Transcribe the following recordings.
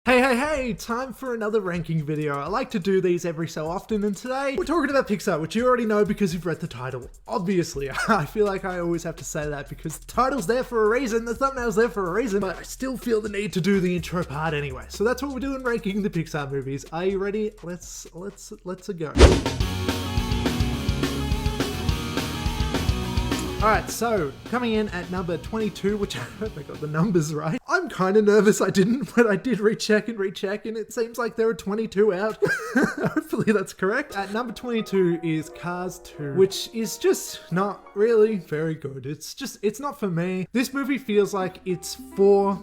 Hey, time for another ranking video. I like to do these every so often, and today we're talking about Pixar, which you already know because you've read the title. Obviously, I feel like I always have to say that because the title's there for a reason, the thumbnail's there for a reason, but I still feel the need to do the intro part anyway. So that's what we're doing, ranking the Pixar movies. Are you ready? Let's go. Alright, so coming in at number 22, which I hope I got the numbers right. I'm kind of nervous I didn't, but I did recheck, and it seems like there are 22 out. Hopefully that's correct. At number 22 is Cars 2, which is just not really very good. It's not for me. This movie feels like it's for,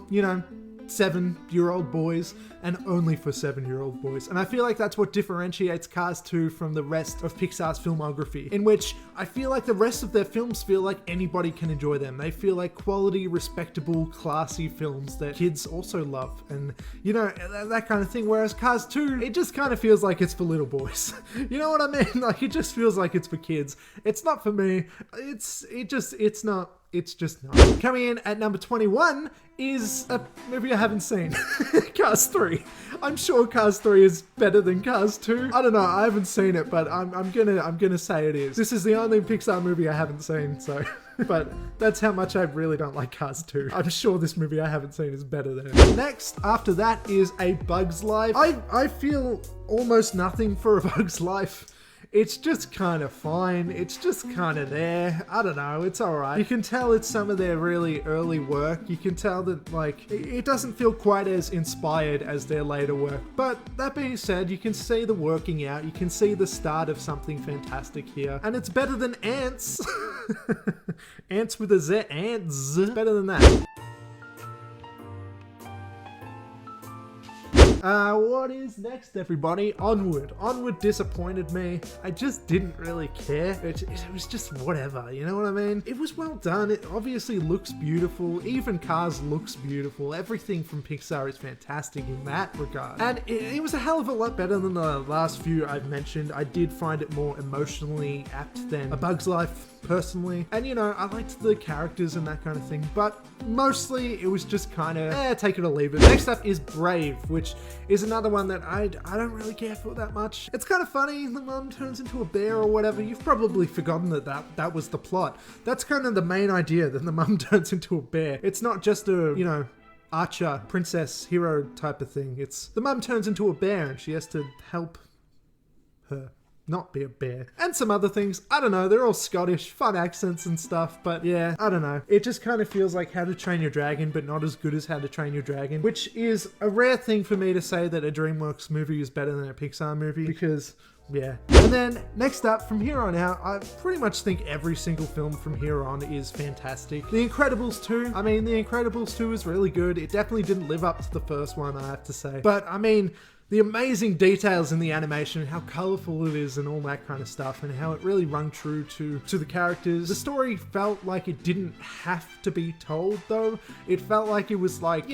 7-year-old boys, and only for 7-year-old boys. And I feel like that's what differentiates Cars 2 from the rest of Pixar's filmography, in which I feel like the rest of their films feel like anybody can enjoy them. They feel like quality, respectable, classy films that kids also love, and that kind of thing. Whereas Cars 2, it just kind of feels like it's for little boys. You know what I mean? Like, it just feels like it's for kids. It's not for me. It's just not. Coming in at number 21 is a movie I haven't seen. Cars 3. I'm sure Cars 3 is better than Cars 2. I don't know, I haven't seen it, but I'm gonna say it is. This is the only Pixar movie I haven't seen, so but that's how much I really don't like Cars 2. I'm sure this movie I haven't seen is better than it. Next, after that, is A Bug's Life. I feel almost nothing for A Bug's Life. It's just kind of fine. It's just kind of there. I don't know. It's alright. You can tell it's some of their really early work. You can tell that, like, it doesn't feel quite as inspired as their later work. But that being said, you can see the working out. You can see the start of something fantastic here. And it's better than Ants. Ants with a Z. Ants. Better than that. What is next, everybody? Onward. Onward disappointed me. I just didn't really care. It was just whatever, you know what I mean? It was well done. It obviously looks beautiful. Even Cars looks beautiful. Everything from Pixar is fantastic in that regard. And it was a hell of a lot better than the last few I've mentioned. I did find it more emotionally apt than A Bug's Life, personally. And I liked the characters and that kind of thing, but mostly it was just kind of take it or leave it. Next up is Brave, which is another one that I don't really care for that much. It's kind of funny. The mum turns into a bear or whatever. You've probably forgotten that was the plot. That's kind of the main idea, that the mum turns into a bear. It's not just a, archer, princess, hero type of thing. It's the mum turns into a bear and she has to help her not be a bear. And some other things. I don't know, they're all Scottish, fun accents and stuff, but yeah, I don't know. It just kind of feels like How to Train Your Dragon, but not as good as How to Train Your Dragon, which is a rare thing for me to say, that a DreamWorks movie is better than a Pixar movie, because yeah. And then next up, from here on out, I pretty much think every single film from here on is fantastic. The Incredibles 2, The Incredibles 2 is really good. It definitely didn't live up to the first one, I have to say. But the amazing details in the animation, how colorful it is and all that kind of stuff, and how it really rung true to the characters. The story felt like it didn't have to be told, though. It felt like it was like,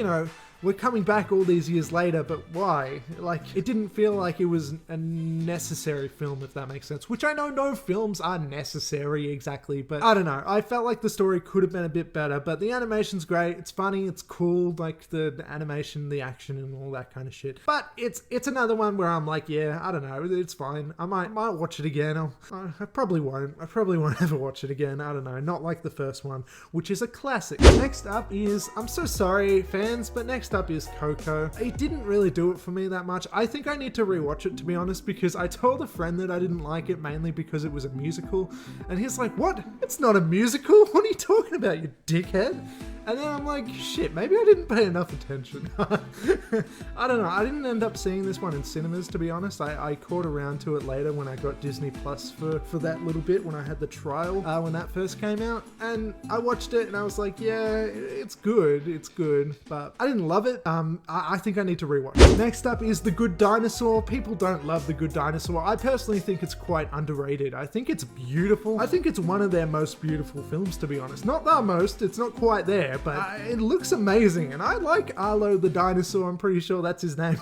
we're coming back all these years later, but why? Like, it didn't feel like it was a necessary film, if that makes sense. Which I know no films are necessary exactly, but I don't know. I felt like the story could have been a bit better, but the animation's great. It's funny, it's cool, like the animation, the action, and all that kind of shit. But it's another one where I'm like, yeah, I don't know, it's fine. I might watch it again. I probably won't. I probably won't ever watch it again. I don't know. Not like the first one, which is a classic. Next up is, I'm so sorry, fans, but next up is Coco. It didn't really do it for me that much. I think I need to rewatch it, to be honest, because I told a friend that I didn't like it mainly because it was a musical, and he's like, what? It's not a musical? What are you talking about, you dickhead? And then I'm like, shit, maybe I didn't pay enough attention. I don't know. I didn't end up seeing this one in cinemas, to be honest. I caught around to it later when I got Disney Plus for that little bit, when I had the trial, when that first came out. And I watched it and I was like, yeah, it's good, but I didn't love it. I think I need to rewatch it. Next up is The Good Dinosaur. People don't love The Good Dinosaur. I personally think it's quite underrated. I think it's beautiful. I think it's one of their most beautiful films, to be honest. Not the most, it's not quite there, but it looks amazing. And I like Arlo the dinosaur, I'm pretty sure that's his name.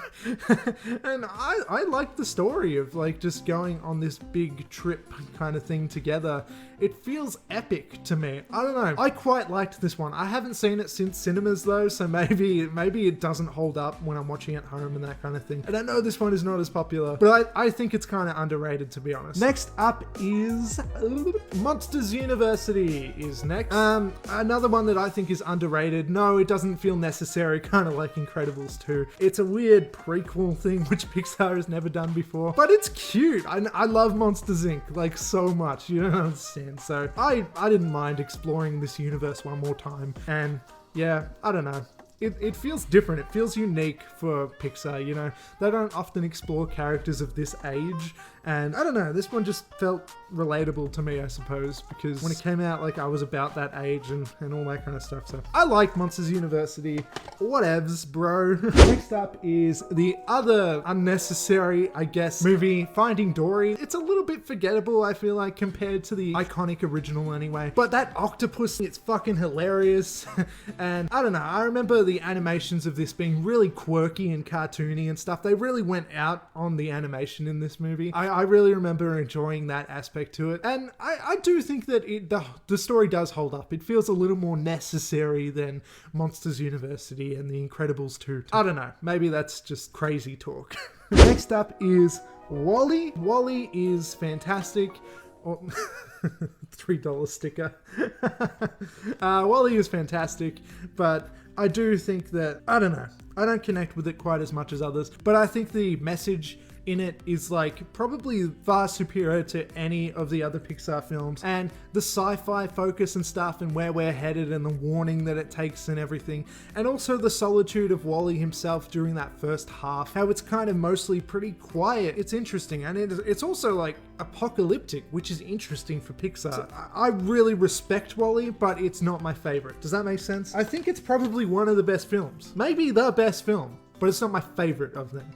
And I like the story of like just going on this big trip kind of thing together. It feels epic to me. I don't know. I quite liked this one. I haven't seen it since cinemas though, so maybe it doesn't hold up when I'm watching at home and that kind of thing. And I know this one is not as popular, but I think it's kind of underrated, to be honest. Next up is Monsters University is next. Another one that I think is underrated. No, it doesn't feel necessary, kind of like Incredibles 2. It's a weird prequel thing which Pixar has never done before, but it's cute. I love Monsters Inc. like so much, you don't understand. So I didn't mind exploring this universe one more time, and yeah, I don't know. It feels different. It feels unique for Pixar, you know. They don't often explore characters of this age, and I don't know, this one just felt relatable to me, I suppose, because when it came out, like, I was about that age and all that kind of stuff. So I like Monsters University. Whatevs, bro. Next up is the other unnecessary, I guess, movie, Finding Dory. It's a little bit forgettable, I feel like, compared to the iconic original anyway. But that octopus, it's fucking hilarious. And I don't know, I remember the animations of this being really quirky and cartoony and stuff. They really went out on the animation in this movie. I really remember enjoying that aspect to it. And I do think that the story does hold up. It feels a little more necessary than Monsters University and The Incredibles 2. I don't know. Maybe that's just crazy talk. Next up is WALL-E. WALL-E is fantastic. $3 sticker. WALL-E is fantastic, but I do think that, I don't know, I don't connect with it quite as much as others, but I think the message in it is like probably far superior to any of the other Pixar films, and the sci-fi focus and stuff and where we're headed and the warning that it takes and everything, and also the solitude of WALL-E himself during that first half, how it's kind of mostly pretty quiet. It's interesting, and it's also like apocalyptic, which is interesting for Pixar. So I really respect WALL-E, but it's not my favorite. Does that make sense? I think it's probably one of the best films, maybe the best film, but it's not my favorite of them.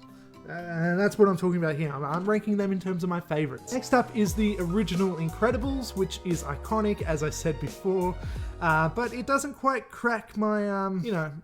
And that's what I'm talking about here. I'm ranking them in terms of my favorites. Next up is the original Incredibles, which is iconic, as I said before, but it doesn't quite crack my,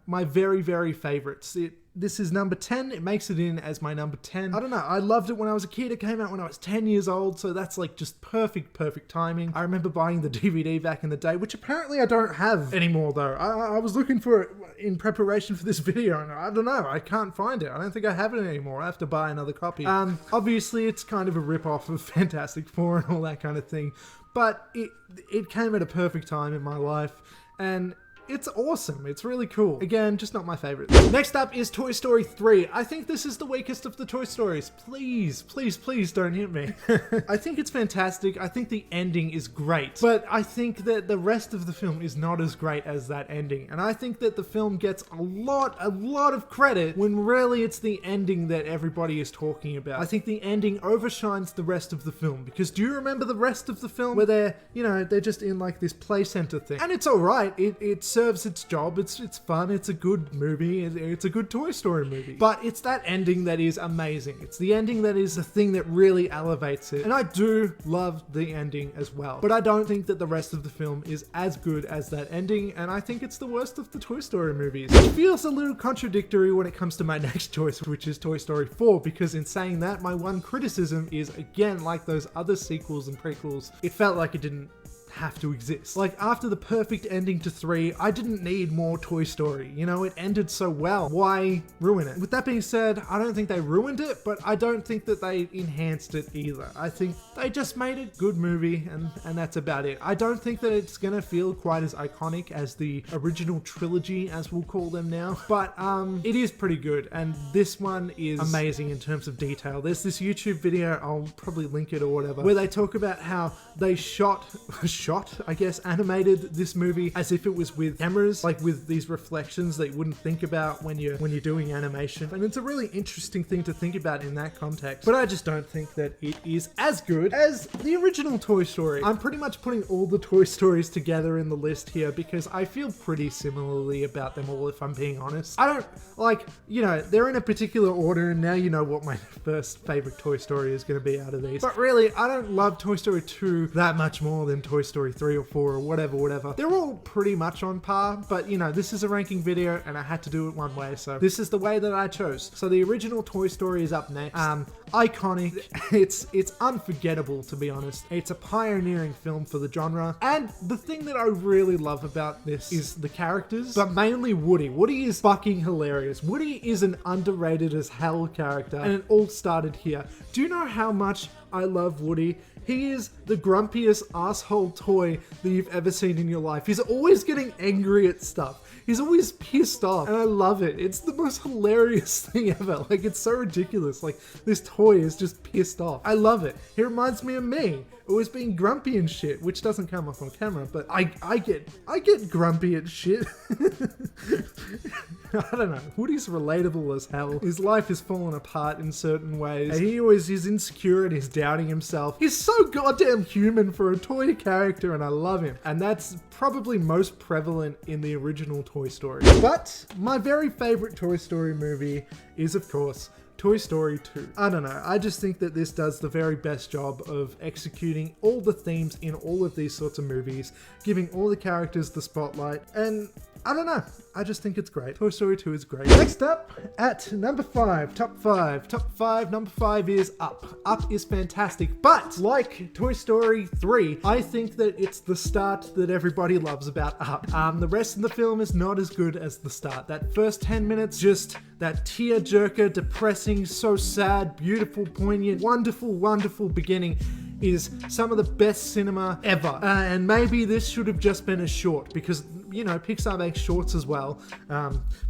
my very, very favorites. This is number 10. It makes it in as my number 10. I don't know. I loved it when I was a kid. It came out when I was 10 years old, so that's like just perfect timing. I remember buying the DVD back in the day, which apparently I don't have anymore though. I was looking for it in preparation for this video, and I don't know. I can't find it. I don't think I have it anymore. I have to buy another copy. Obviously, it's kind of a rip-off of Fantastic Four and all that kind of thing, but it came at a perfect time in my life, and it's awesome. It's really cool. Again, just not my favorite. Next up is Toy Story 3. I think this is the weakest of the Toy Stories. Please don't hit me. I think it's fantastic. I think the ending is great, but I think that the rest of the film is not as great as that ending. And I think that the film gets a lot of credit when really it's the ending that everybody is talking about. I think the ending overshines the rest of the film, because do you remember the rest of the film where they're just in like this play center thing? And it's all right. It serves its job. It's fun. It's a good movie. It's a good Toy Story movie. But it's that ending that is amazing. It's the ending that is the thing that really elevates it. And I do love the ending as well. But I don't think that the rest of the film is as good as that ending. And I think it's the worst of the Toy Story movies. It feels a little contradictory when it comes to my next choice, which is Toy Story 4. Because in saying that, my one criticism is, again, like those other sequels and prequels, it felt like it didn't have to exist. Like, after the perfect ending to 3, I didn't need more Toy Story. You know, it ended so well. Why ruin it? With that being said, I don't think they ruined it, but I don't think that they enhanced it either. I think they just made a good movie, and that's about it. I don't think that it's gonna feel quite as iconic as the original trilogy, as we'll call them now, but it is pretty good, and this one is amazing in terms of detail. There's this YouTube video, I'll probably link it or whatever, where they talk about how they animated this movie as if it was with cameras, like with these reflections that you wouldn't think about when you're doing animation. And it's a really interesting thing to think about in that context. But I just don't think that it is as good as the original Toy Story. I'm pretty much putting all the Toy Stories together in the list here because I feel pretty similarly about them all, if I'm being honest. I don't, like, they're in a particular order, and now you know what my first favorite Toy Story is going to be out of these. But really, I don't love Toy Story 2 that much more than Toy Story 3 or 4 or whatever. They're all pretty much on par, but you know, this is a ranking video and I had to do it one way, so this is the way that I chose. So the original Toy Story is up next. Iconic. It's unforgettable, to be honest. It's a pioneering film for the genre, and the thing that I really love about this is the characters, but mainly Woody. Woody is fucking hilarious. Woody is an underrated as hell character, and it all started here. Do you know how much I love Woody? He is the grumpiest asshole toy that you've ever seen in your life. He's always getting angry at stuff. He's always pissed off, and I love it. It's the most hilarious thing ever. Like, it's so ridiculous. Like, this toy is just pissed off. I love it. He reminds me of me, always being grumpy and shit, which doesn't come off on camera, but I get grumpy at shit. I don't know. Woody's relatable as hell. His life is falling apart in certain ways. And he always is insecure and he's doubting himself. He's so goddamn human for a toy character, and I love him. And that's probably most prevalent in the original Toy Story. But my very favorite Toy Story movie is, of course, Toy Story 2. I don't know, I just think that this does the very best job of executing all the themes in all of these sorts of movies, giving all the characters the spotlight, and I don't know, I just think it's great. Toy Story 2 is great. Next up, at number 5, top 5, number 5 is Up. Up is fantastic, but like Toy Story 3, I think that it's the start that everybody loves about Up. The rest of the film is not as good as the start. That first 10 minutes, just that tear-jerker, depressing, so sad, beautiful, poignant, wonderful beginning is some of the best cinema ever. And maybe this should have just been a short, because, you know, Pixar makes shorts as well.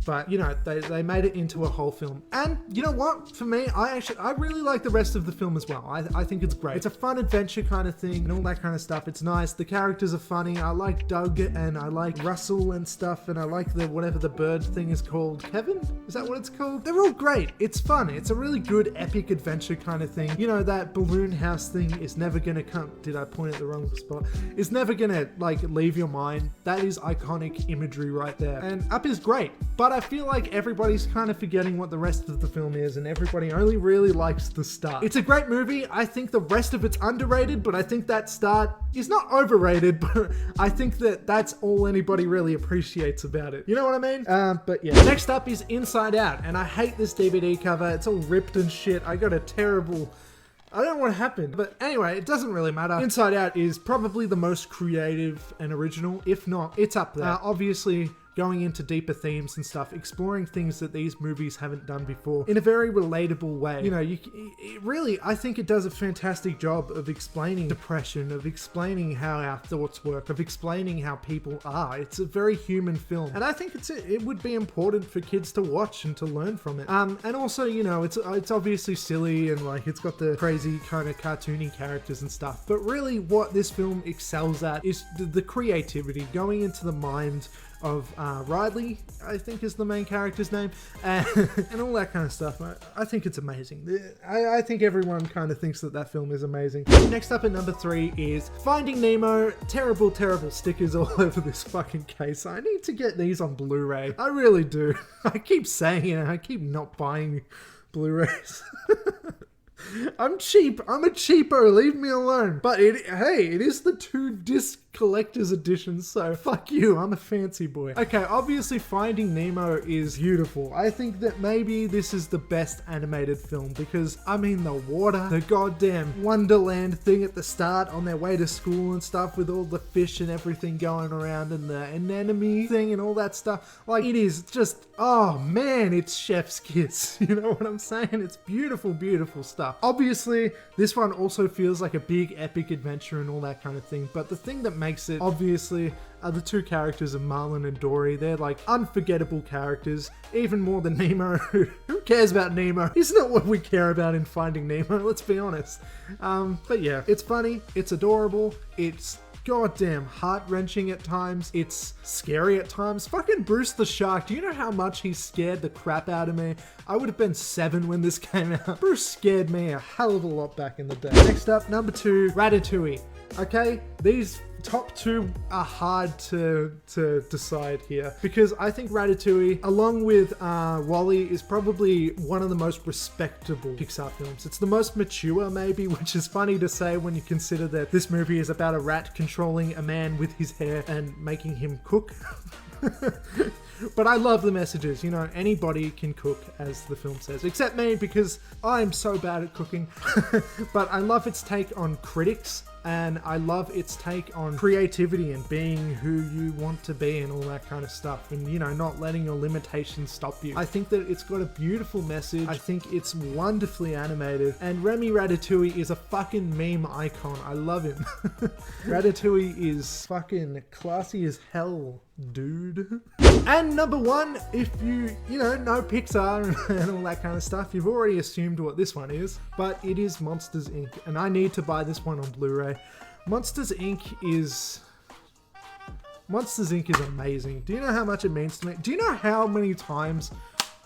But, you know, they made it into a whole film. And you know what? For me, I really like the rest of the film as well. I think it's great. It's a fun adventure kind of thing and all that kind of stuff. It's nice. The characters are funny. I like Doug and I like Russell and stuff. And I like whatever the bird thing is called. Kevin? Is that what it's called? They're all great. It's fun. It's a really good epic adventure kind of thing. You know, that balloon house thing is never gonna come. Did I point at the wrong spot? It's never gonna, like, leave your mind. That is iconic imagery right there. And Up is great, but I feel like everybody's kind of forgetting what the rest of the film is, and everybody only really likes the start. It's a great movie. I think the rest of it's underrated, but I think that start is not overrated, but I think that that's all anybody really appreciates about it. You know what I mean? But yeah. Next up is Inside Out, and I hate this DVD cover. It's all ripped and shit. I got a terrible... I don't know what happened, but anyway, it doesn't really matter. Inside Out is probably the most creative and original. If not, it's up there. Obviously, going into deeper themes and stuff, exploring things that these movies haven't done before in a very relatable way. You know, it really, I think it does a fantastic job of explaining depression, of explaining how our thoughts work, of explaining how people are. It's a very human film, and I think it would be important for kids to watch and to learn from it. And also, you know, it's obviously silly and like it's got the crazy kind of cartoony characters and stuff, but really what this film excels at is the creativity, going into the mind of Riley, I think is the main character's name, and all that kind of stuff. I think it's amazing. I think everyone kind of thinks that film is amazing. Next up at number 3 is Finding Nemo. Terrible stickers all over this fucking case. I need to get these on Blu-ray. I really do. I keep saying it, and I keep not buying Blu-rays. I'm cheap. I'm a cheapo. Leave me alone. But hey, it is the 2-disc collector's edition, so fuck you. I'm a fancy boy. Okay, obviously Finding Nemo is beautiful. I think that maybe this is the best animated film because, I mean, the water, the goddamn Wonderland thing at the start on their way to school and stuff with all the fish and everything going around and the anemone thing and all that stuff. Like, it is just, oh man, it's chef's kiss. You know what I'm saying? It's beautiful stuff. Obviously, this one also feels like a big epic adventure and all that kind of thing, but the thing that makes it, obviously, are the 2 characters of Marlin and Dory. They're like unforgettable characters, even more than Nemo. Who cares about Nemo? He's not what we care about in Finding Nemo, let's be honest. But yeah, it's funny, it's adorable, it's goddamn heart-wrenching at times, it's scary at times. Fucking Bruce the Shark, do you know how much he scared the crap out of me? I would have been 7 when this came out. Bruce scared me a hell of a lot back in the day. Next up, number 2, Ratatouille. Okay, these top two are hard to decide here, because I think Ratatouille, along with WALL-E, is probably one of the most respectable Pixar films. It's the most mature, maybe, which is funny to say when you consider that this movie is about a rat controlling a man with his hair and making him cook. But I love the messages, you know, anybody can cook, as the film says, except me, because I'm so bad at cooking. But I love its take on critics, and I love its take on creativity and being who you want to be and all that kind of stuff, and, you know, not letting your limitations stop you. I think that it's got a beautiful message. I think it's wonderfully animated, and Remy Ratatouille is a fucking meme icon. I love him. Ratatouille is fucking classy as hell, dude. And number one, if you know Pixar and all that kind of stuff, you've already assumed what this one is, but it is Monsters, Inc. And I need to buy this one on Blu-ray. Monsters, Inc. is amazing. Do you know how much it means to me? Do you know how many times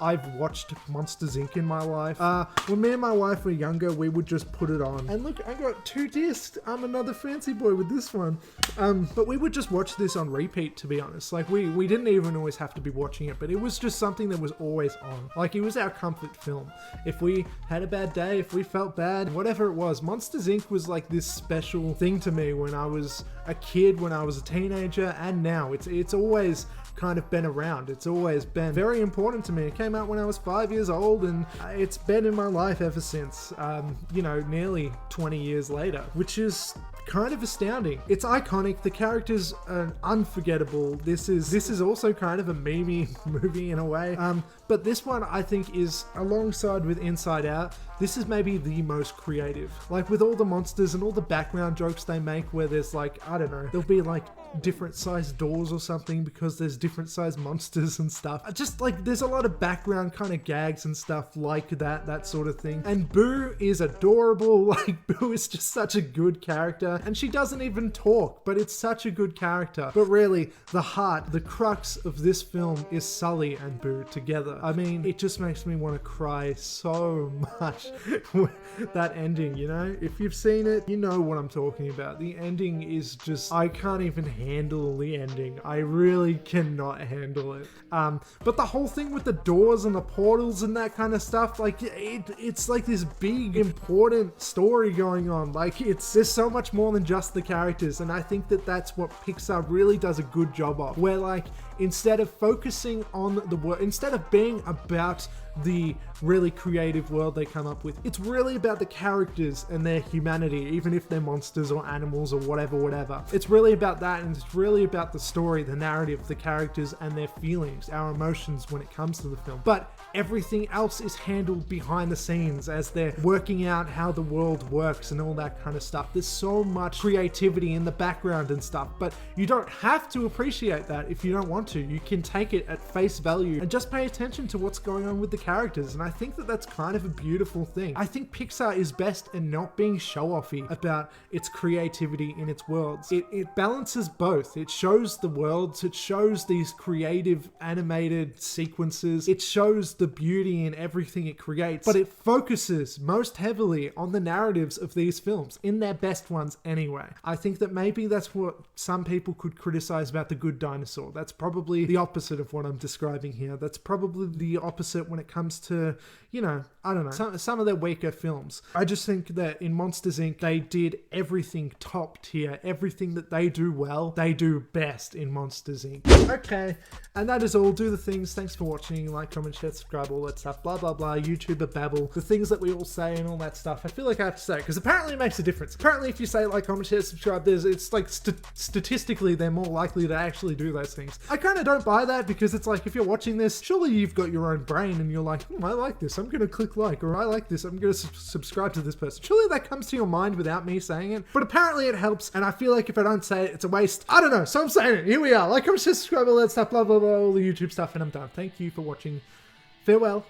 I've watched Monsters, Inc. in my life? When me and my wife were younger, we would just put it on. And look, I got 2 discs. I'm another fancy boy with this one. But we would just watch this on repeat, to be honest. Like, we didn't even always have to be watching it, but it was just something that was always on. Like, it was our comfort film. If we had a bad day, if we felt bad, whatever it was, Monsters, Inc. was like this special thing to me when I was a kid, when I was a teenager, and now. It's always kind of been around. It's always been very important to me. It came out when I was 5 years old, and it's been in my life ever since, you know, nearly 20 years later, which is kind of astounding. It's iconic. The characters are unforgettable. This is also kind of a meme movie in a way. But this one, I think, is, alongside with Inside Out, this is maybe the most creative. Like, with all the monsters and all the background jokes they make, where there's like, I don't know, there'll be like different sized doors or something because there's different sized monsters and stuff. Just like, there's a lot of background kind of gags and stuff like that sort of thing. And Boo is adorable. Like, Boo is just such a good character, and she doesn't even talk, but it's such a good character. But really, the heart, the crux of this film is Sully and Boo together. I mean, it just makes me want to cry so much. That ending, you know? If you've seen it, you know what I'm talking about. The ending is just, I can't even handle the ending. I really cannot handle it. But the whole thing with the doors and the portals and that kind of stuff, like, it's like this big, important story going on. Like, there's so much more than just the characters, and I think that that's what Pixar really does a good job of, where, like, instead of focusing on the world, instead of being about the really creative world they come up with, it's really about the characters and their humanity, even if they're monsters or animals or whatever. It's really about that, and it's really about the story, the narrative, the characters and their feelings, our emotions when it comes to the film. But everything else is handled behind the scenes as they're working out how the world works and all that kind of stuff. There's so much creativity in the background and stuff, but you don't have to appreciate that if you don't want to. You can take it at face value and just pay attention to what's going on with the characters, and I think that that's kind of a beautiful thing. I think Pixar is best in not being show-offy about its creativity in its worlds. It balances both. It shows the worlds, it shows these creative animated sequences, it shows the beauty in everything it creates, but it focuses most heavily on the narratives of these films, in their best ones anyway. I think that maybe that's what some people could criticize about The Good Dinosaur. That's probably the opposite of what I'm describing here. That's probably the opposite when it comes to, you know, I don't know, some of their weaker films. I just think that in Monsters, Inc., they did everything top tier. Everything that they do well, they do best in Monsters, Inc. Okay, and that is all. Do the things. Thanks for watching. Like, comment, share, subscribe, all that stuff. Blah, blah, blah. YouTuber babble. The things that we all say and all that stuff. I feel like I have to say it, because apparently it makes a difference. Apparently if you say like, comment, share, subscribe, it's like statistically they're more likely to actually do those things. I kind of don't buy that, because it's like, if you're watching this, surely you've got your own brain and you're like, I like this, I'm gonna click like, or I like this, I'm gonna subscribe to this person. Surely that comes to your mind without me saying it, but apparently it helps, and I feel like if I don't say it, it's a waste. I don't know, so I'm saying it. Here we are. Like, comment, share, subscribe, all that stuff, blah, blah, blah, all the YouTube stuff, and I'm done. Thank you for watching. Farewell.